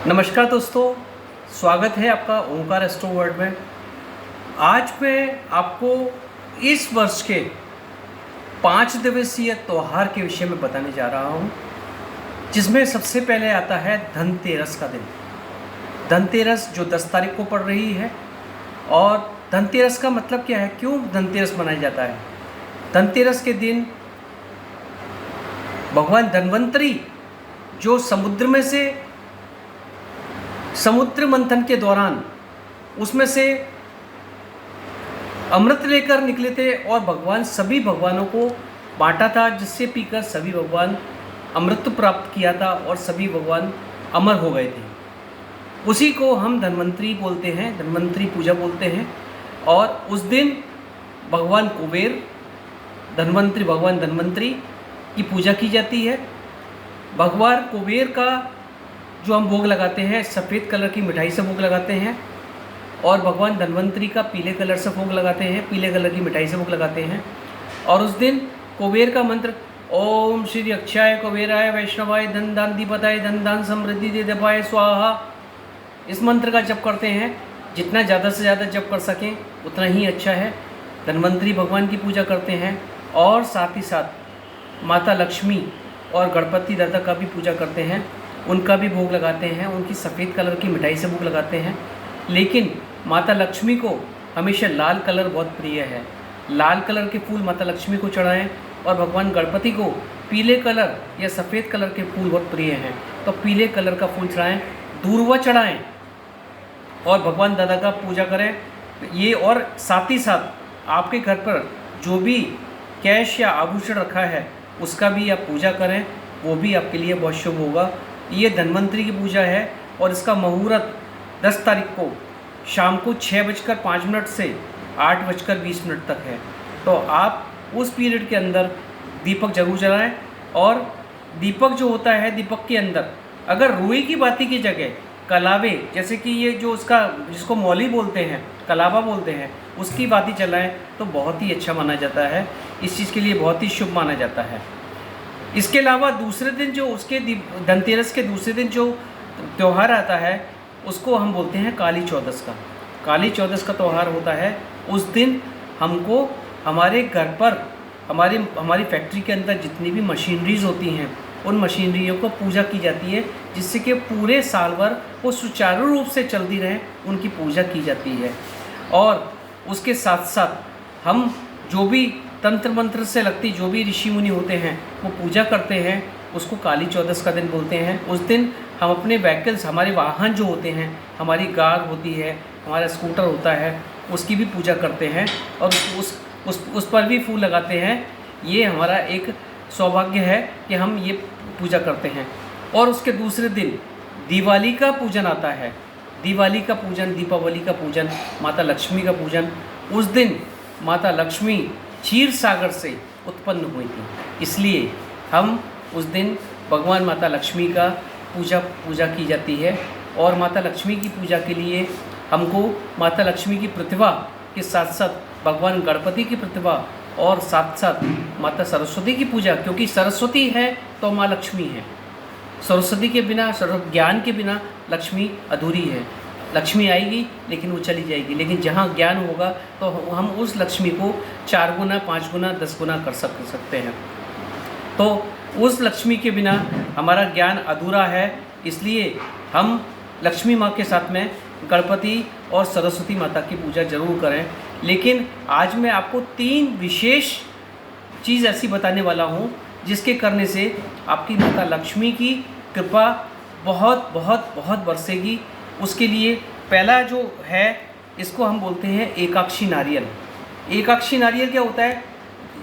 नमस्कार दोस्तों, स्वागत है आपका ओंकार एस्ट्रो वर्ल्ड में। आज मैं आपको इस वर्ष के 5 दिवसीय त्यौहार के विषय में बताने जा रहा हूँ, जिसमें सबसे पहले आता है धनतेरस का दिन। धनतेरस जो 10 तारीख को पड़ रही है। और धनतेरस का मतलब क्या है, क्यों धनतेरस मनाया जाता है? धनतेरस के दिन भगवान धन्वंतरी जो समुद्र मंथन के दौरान उसमें से अमृत लेकर निकले थे और भगवान सभी भगवानों को बांटा था, जिससे पीकर सभी भगवान अमृत प्राप्त किया था और सभी भगवान अमर हो गए थे। उसी को हम धन्वंतरी बोलते हैं, धन्वंतरी पूजा बोलते हैं। और उस दिन भगवान कुबेर भगवान धन्वंतरी की पूजा की जाती है। भगवान कुबेर का जो हम भोग लगाते हैं, सफ़ेद कलर की मिठाई से भोग लगाते हैं, और भगवान धन्वंतरी का पीले कलर से भोग लगाते हैं, पीले कलर की मिठाई से भोग लगाते हैं। और उस दिन कुबेर का मंत्र ओम श्री अक्षाय कुबेराय वैष्णवाय धन दान दीपदाय धन दान समृद्धि दे दबाय स्वाहा, इस मंत्र का जप करते हैं। जितना ज़्यादा से ज़्यादा जप कर सकें उतना ही अच्छा है। धन्वंतरी भगवान की पूजा करते हैं और साथ ही साथ माता लक्ष्मी और गणपति दादा का भी पूजा करते हैं, उनका भी भोग लगाते हैं, उनकी सफ़ेद कलर की मिठाई से भोग लगाते हैं। लेकिन माता लक्ष्मी को हमेशा लाल कलर बहुत प्रिय है। लाल कलर के फूल माता लक्ष्मी को चढ़ाएं, और भगवान गणपति को पीले कलर या सफ़ेद कलर के फूल बहुत प्रिय हैं, तो पीले कलर का फूल चढ़ाएं, दूर्वा चढ़ाएं और भगवान दादा का पूजा करें। ये और साथ ही साथ आपके घर पर जो भी कैश या आभूषण रखा है उसका भी आप पूजा करें, वो भी आपके लिए बहुत शुभ होगा। ये धन्वंतरी की पूजा है और इसका मुहूर्त 10 तारीख को शाम को 6:05 से 8:20 तक है। तो आप उस पीरियड के अंदर दीपक जरूर जलाएं। और दीपक जो होता है, दीपक के अंदर अगर रुई की बाती की जगह कलावे, जैसे कि ये जो उसका जिसको मौली बोलते हैं, कलावा बोलते हैं, उसकी बाती जलाएं तो बहुत ही अच्छा माना जाता है। इस चीज़ के लिए बहुत ही शुभ माना जाता है। इसके अलावा दूसरे दिन जो उसके धनतेरस के दूसरे दिन जो त्यौहार आता है उसको हम बोलते हैं काली चौदस का। काली चौदस का त्यौहार होता है। उस दिन हमको हमारे घर पर हमारी फैक्ट्री के अंदर जितनी भी मशीनरीज होती हैं उन मशीनरियों को पूजा की जाती है, जिससे कि पूरे साल भर वो सुचारू रूप से चलती रहें, उनकी पूजा की जाती है। और उसके साथ साथ हम जो भी तंत्र मंत्र से लगती जो भी ऋषि मुनि होते हैं वो पूजा करते हैं, उसको काली चौदस का दिन बोलते हैं। उस दिन हम अपने व्हीकल्स, हमारे वाहन जो होते हैं, हमारी कार होती है, हमारा स्कूटर होता है, उसकी भी पूजा करते हैं और उस पर भी फूल लगाते हैं। ये हमारा एक सौभाग्य है कि हम ये पूजा करते हैं। और उसके दूसरे दिन दिवाली का पूजन आता है। दिवाली का पूजन, दीपावली का पूजन, माता लक्ष्मी का पूजन। उस दिन माता लक्ष्मी क्षीर सागर से उत्पन्न हुई थी, इसलिए हम उस दिन भगवान माता लक्ष्मी का पूजा की जाती है। और माता लक्ष्मी की पूजा के लिए हमको माता लक्ष्मी की प्रतिभा के साथ साथ भगवान गणपति की प्रतिभा और साथ साथ माता सरस्वती की पूजा, क्योंकि सरस्वती है तो माँ लक्ष्मी है। सरस्वती के बिना, ज्ञान के बिना लक्ष्मी अधूरी है। लक्ष्मी आएगी लेकिन वो चली जाएगी, लेकिन जहाँ ज्ञान होगा तो हम उस लक्ष्मी को 4 गुना, 5 गुना, 10 गुना कर सकते हैं। तो उस लक्ष्मी के बिना हमारा ज्ञान अधूरा है, इसलिए हम लक्ष्मी माँ के साथ में गणपति और सरस्वती माता की पूजा जरूर करें। लेकिन आज मैं आपको 3 विशेष चीज़ ऐसी बताने वाला हूँ जिसके करने से आपकी माता लक्ष्मी की कृपा बहुत बहुत बहुत बरसेगी। उसके लिए पहला जो है, इसको हम बोलते हैं एकाक्षी नारियल। एकाक्षी नारियल क्या होता है?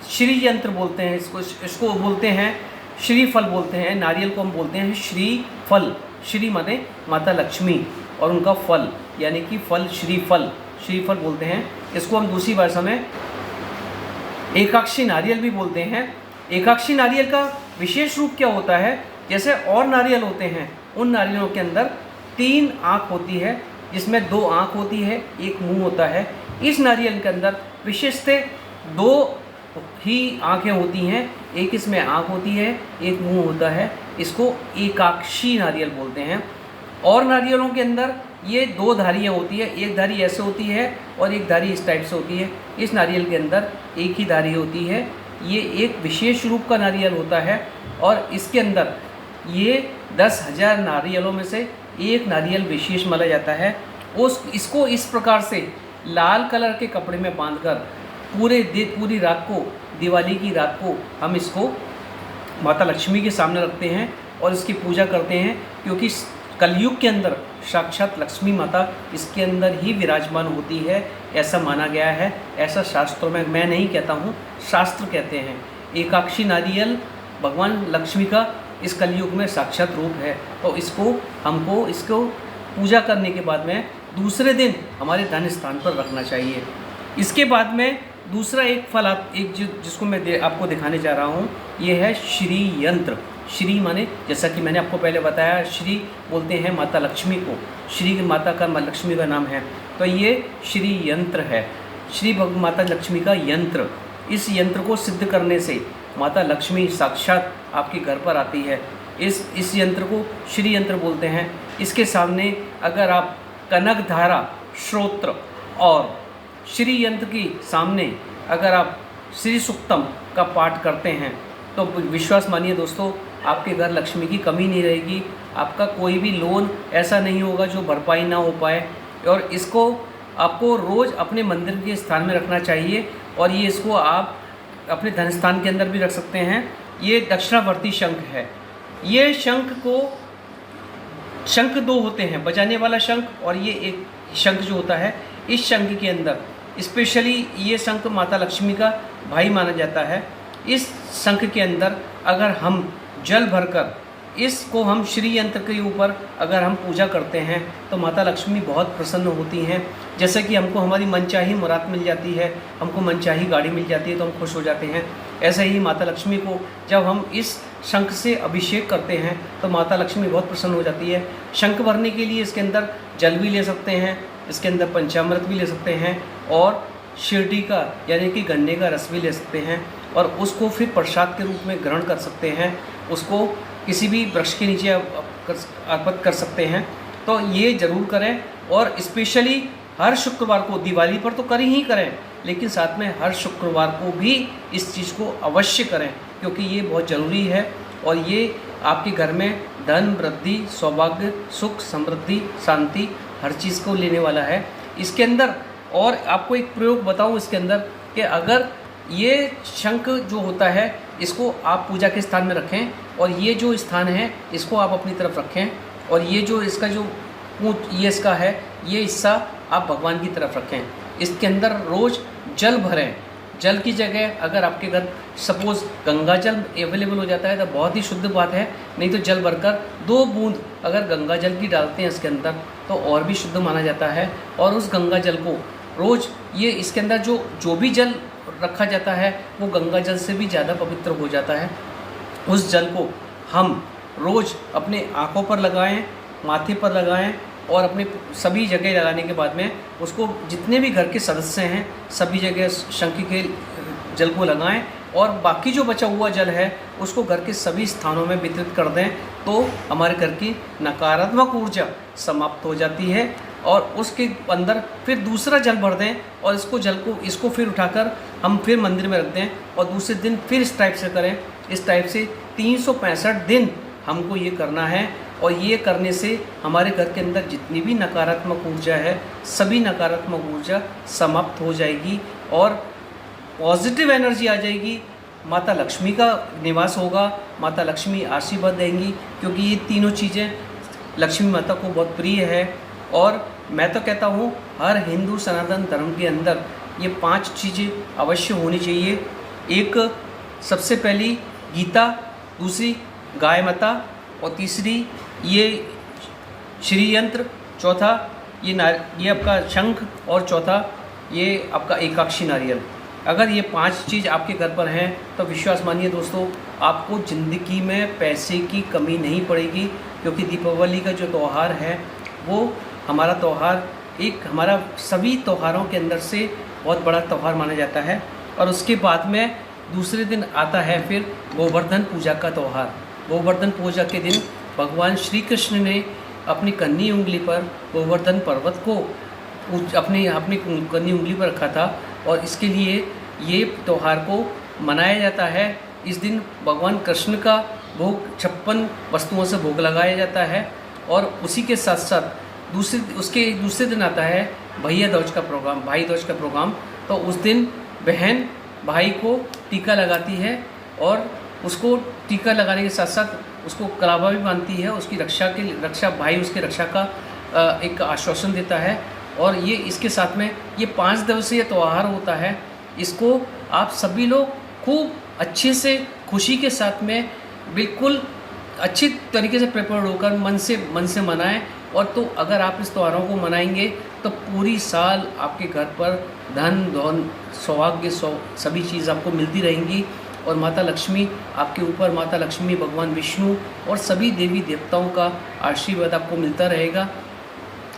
श्री यंत्र बोलते हैं इसको बोलते हैं श्रीफल बोलते हैं। नारियल को हम बोलते हैं श्रीफल। श्री माने माता लक्ष्मी और उनका फल यानी कि फल, श्रीफल बोलते हैं। इसको हम दूसरी भाषा में एकाक्षी नारियल भी बोलते हैं। एकाक्षी नारियल का विशेष रूप क्या होता है? जैसे और नारियल होते हैं, उन नारियलों के अंदर 3 आँख होती है, जिसमें 2 आँख होती है, 1 मुंह होता है। इस नारियल के अंदर विशेषतः 2 ही आँखें होती हैं, एक इसमें आँख होती है, एक मुंह होता है। इसको एकाक्षी नारियल बोलते हैं। और नारियलों के अंदर ये दो धारियाँ होती है, एक धारी ऐसे होती है और एक धारी इस टाइप से होती है। इस नारियल के अंदर एक ही धारी होती है। ये एक विशेष रूप का नारियल होता है और इसके अंदर ये 10,000 नारियलों में से एक नारियल विशेष माना जाता है। इसको इस प्रकार से लाल कलर के कपड़े में बांधकर पूरी रात को, दिवाली की रात को हम इसको माता लक्ष्मी के सामने रखते हैं और इसकी पूजा करते हैं, क्योंकि कलयुग के अंदर साक्षात लक्ष्मी माता इसके अंदर ही विराजमान होती है, ऐसा माना गया है। ऐसा शास्त्रों में, मैं नहीं कहता हूँ, शास्त्र कहते हैं। एकाक्षी नारियल भगवान लक्ष्मी का इस कलयुग में साक्षात रूप है। तो इसको पूजा करने के बाद में दूसरे दिन हमारे धन स्थान पर रखना चाहिए। इसके बाद में दूसरा एक फल जिसको मैं आपको दिखाने जा रहा हूँ, ये है श्री यंत्र। श्री माने, जैसा कि मैंने आपको पहले बताया, श्री बोलते हैं माता लक्ष्मी को, श्री माता का लक्ष्मी का नाम है। तो ये श्री यंत्र है, श्री माता लक्ष्मी का यंत्र। इस यंत्र को सिद्ध करने से माता लक्ष्मी साक्षात आपके घर पर आती है। इस यंत्र को श्री यंत्र बोलते हैं। इसके सामने अगर आप कनक धारा श्रोत्र और श्री यंत्र के सामने अगर आप श्री सुक्तम का पाठ करते हैं तो विश्वास मानिए दोस्तों, आपके घर लक्ष्मी की कमी नहीं रहेगी। आपका कोई भी लोन ऐसा नहीं होगा जो भरपाई ना हो पाए। और इसको आपको रोज़ अपने मंदिर के स्थान में रखना चाहिए और ये इसको आप अपने धन स्थान के अंदर भी रख सकते हैं। ये दक्षिणावर्ती शंख है। ये शंख दो होते हैं, बजाने वाला शंख और ये एक शंख जो होता है। इस शंख के अंदर स्पेशली ये शंख माता लक्ष्मी का भाई माना जाता है। इस शंख के अंदर अगर हम जल भरकर इसको हम श्री यंत्र के ऊपर अगर हम पूजा करते हैं तो माता लक्ष्मी बहुत प्रसन्न होती हैं। जैसे कि हमको हमारी मनचाही मुराद मिल जाती है, हमको मनचाही गाड़ी मिल जाती है तो हम खुश हो जाते हैं। ऐसे ही माता लक्ष्मी को जब हम इस शंख से अभिषेक करते हैं तो माता लक्ष्मी बहुत प्रसन्न हो जाती है। शंख भरने के लिए इसके अंदर जल भी ले सकते हैं, इसके अंदर पंचामृत भी ले सकते हैं और शिरडी का यानी कि गन्ने का रस भी ले सकते हैं और उसको फिर प्रसाद के रूप में ग्रहण कर सकते हैं। उसको किसी भी वृक्ष के नीचे अर्पित कर सकते हैं। तो ये ज़रूर करें और स्पेशली हर शुक्रवार को, दिवाली पर तो ही करें, लेकिन साथ में हर शुक्रवार को भी इस चीज़ को अवश्य करें, क्योंकि ये बहुत ज़रूरी है और ये आपके घर में धन, वृद्धि, सौभाग्य, सुख, समृद्धि, शांति हर चीज़ को लेने वाला है। इसके अंदर और आपको एक प्रयोग बताऊं इसके अंदर कि अगर ये शंख जो होता है इसको आप पूजा के स्थान में रखें और ये जो स्थान है इसको आप अपनी तरफ रखें और ये जो इसका जो ये इसका है ये हिस्सा आप भगवान की तरफ रखें। इसके अंदर रोज़ जल भरें। जल की जगह अगर आपके घर सपोज़ गंगा जल अवेलेबल हो जाता है तो बहुत ही शुद्ध बात है, नहीं तो जल भरकर 2 बूंद अगर गंगा जल की डालते हैं इसके अंदर तो और भी शुद्ध माना जाता है। और उस गंगा जल को रोज़ ये इसके अंदर जो भी जल रखा जाता है वो गंगा जल से भी ज़्यादा पवित्र हो जाता है। उस जल को हम रोज़ अपने आँखों पर लगाएं, माथे पर लगाएं और अपने सभी जगह लगाने के बाद में उसको जितने भी घर के सदस्य हैं सभी जगह शंख के जल को लगाएं और बाकी जो बचा हुआ जल है उसको घर के सभी स्थानों में वितरित कर दें तो हमारे घर की नकारात्मक ऊर्जा समाप्त हो जाती है। और उसके अंदर फिर दूसरा जल भर दें और इसको फिर उठाकर हम फिर मंदिर में रख दें और दूसरे दिन फिर इस टाइप से करें। इस टाइप से 365 दिन हमको ये करना है और ये करने से हमारे घर के अंदर जितनी भी नकारात्मक ऊर्जा है सभी नकारात्मक ऊर्जा समाप्त हो जाएगी और पॉजिटिव एनर्जी आ जाएगी। माता लक्ष्मी का निवास होगा, माता लक्ष्मी आशीर्वाद देंगी, क्योंकि ये तीनों चीज़ें लक्ष्मी माता को बहुत प्रिय है। और मैं तो कहता हूँ हर हिंदू सनातन धर्म के अंदर ये 5 चीज़ें अवश्य होनी चाहिए। एक सबसे पहली गीता, दूसरी गाय माता और तीसरी ये श्री यंत्र, चौथा ये आपका शंख और चौथा ये आपका एकाक्षी नारियल। अगर ये 5 चीज़ आपके घर पर हैं तो विश्वास मानिए दोस्तों आपको ज़िंदगी में पैसे की कमी नहीं पड़ेगी, क्योंकि दीपावली का जो त्यौहार है वो हमारा त्यौहार हमारा सभी त्योहारों के अंदर से बहुत बड़ा त्यौहार माना जाता है। और उसके बाद में दूसरे दिन आता है फिर गोवर्धन पूजा का त्यौहार। गोवर्धन पूजा के दिन भगवान श्री कृष्ण ने अपनी कन्नी उंगली पर गोवर्धन पर्वत को अपनी अपनी कन्नी उंगली पर रखा था। और इसके लिए ये त्यौहार को मनाया जाता है। इस दिन भगवान कृष्ण का भोग 56 वस्तुओं से भोग लगाया जाता है। और उसी के साथ साथ उसके दूसरे दिन आता है भैया दूज का प्रोग्राम, भाई दूज का प्रोग्राम। तो उस दिन बहन भाई को टीका लगाती है और उसको टीका लगाने के साथ साथ उसको कलावा भी बांधती है। उसकी रक्षा भाई उसके रक्षा का एक आश्वासन देता है। और ये इसके साथ में ये 5 दिवसीय त्यौहार होता है। इसको आप सभी लोग खूब अच्छे से खुशी के साथ में बिल्कुल अच्छी तरीके से प्रिपेयर होकर मन से मनाएं। और तो अगर आप इस त्योहारों को मनाएंगे तो पूरी साल आपके घर पर धन धन सौभाग्य सभी चीज़ आपको मिलती रहेंगी। और माता लक्ष्मी आपके ऊपर, माता लक्ष्मी, भगवान विष्णु और सभी देवी देवताओं का आशीर्वाद आपको मिलता रहेगा।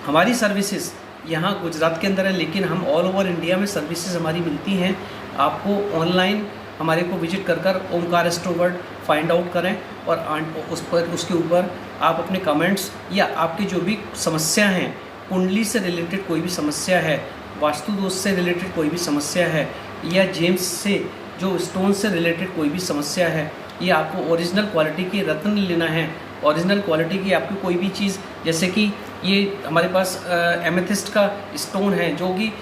हमारी सर्विसेज यहाँ गुजरात के अंदर है, लेकिन हम ऑल ओवर इंडिया में सर्विसेज हमारी मिलती हैं। आपको ऑनलाइन हमारे को विजिट कर ओमकार एस्ट्रोवर्ड फाइंड आउट करें और उसके ऊपर आप अपने कमेंट्स या आपकी जो भी समस्या हैं, कुंडली से रिलेटेड कोई भी समस्या है, वास्तु दोष से रिलेटेड कोई भी समस्या है, या जेम्स से जो स्टोन से रिलेटेड कोई भी समस्या है, या आपको ओरिजिनल क्वालिटी के रत्न लेना है, ओरिजिनल क्वालिटी की आपकी कोई भी चीज़, जैसे कि ये हमारे पास एमेथिस्ट का स्टोन है जो कि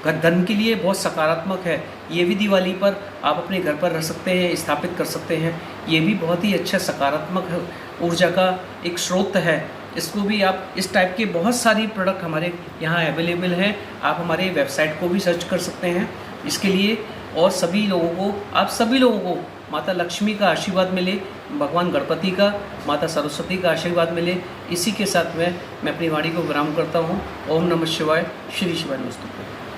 धन के लिए बहुत सकारात्मक है। ये भी दिवाली पर आप अपने घर पर रख सकते हैं, स्थापित कर सकते हैं। ये भी बहुत ही अच्छा सकारात्मक ऊर्जा का एक स्रोत है। इसको भी आप इस टाइप के बहुत सारी प्रोडक्ट हमारे यहाँ अवेलेबल हैं। आप हमारे वेबसाइट को भी सर्च कर सकते हैं इसके लिए। और आप सभी लोगों को माता लक्ष्मी का आशीर्वाद मिले, भगवान गणपति का, माता सरस्वती का आशीर्वाद मिले। इसी के साथ में मैं अपनी वाणी को विराम करता हूँ। ओम नमः शिवाय। श्री शिवाय नमस्तुभ्यं।